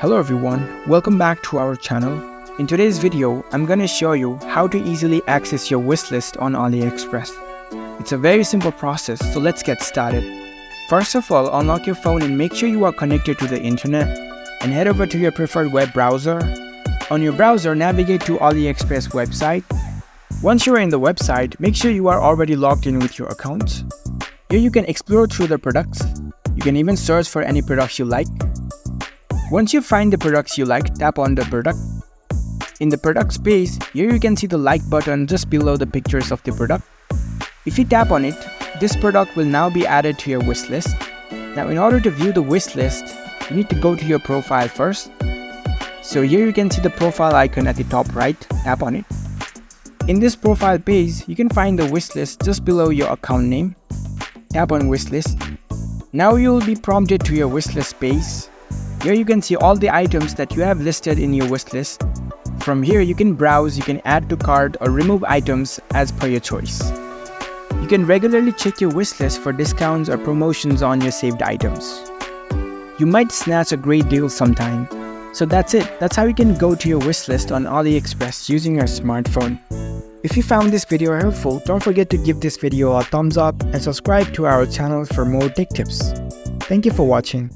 Hello everyone, welcome back to our channel. In today's video, I'm gonna show you how to easily access your wishlist on AliExpress. It's a very simple process, so let's get started. First of all, unlock your phone and make sure you are connected to the internet and head over to your preferred web browser. On your browser, navigate to AliExpress website. Once you are in the website, make sure you are already logged in with your account. Here you can explore through the products. You can even search for any products you like. Once you find the products you like, tap on the product. In the products page, here you can see the like button just below the pictures of the product. If you tap on it, this product will now be added to your wish list. Now in order to view the wish list, you need to go to your profile first. So here you can see the profile icon at the top right, tap on it. In this profile page, you can find the wish list just below your account name. Tap on wish list. Now you will be prompted to your wish list page. Here you can see all the items that you have listed in your wish list. From here you can browse, you can add to cart or remove items as per your choice. You can regularly check your wish list for discounts or promotions on your saved items. You might snatch a great deal sometime. So that's it. That's how you can go to your wish list on AliExpress using your smartphone. If you found this video helpful, don't forget to give this video a thumbs up and subscribe to our channel for more tech tips. Thank you for watching.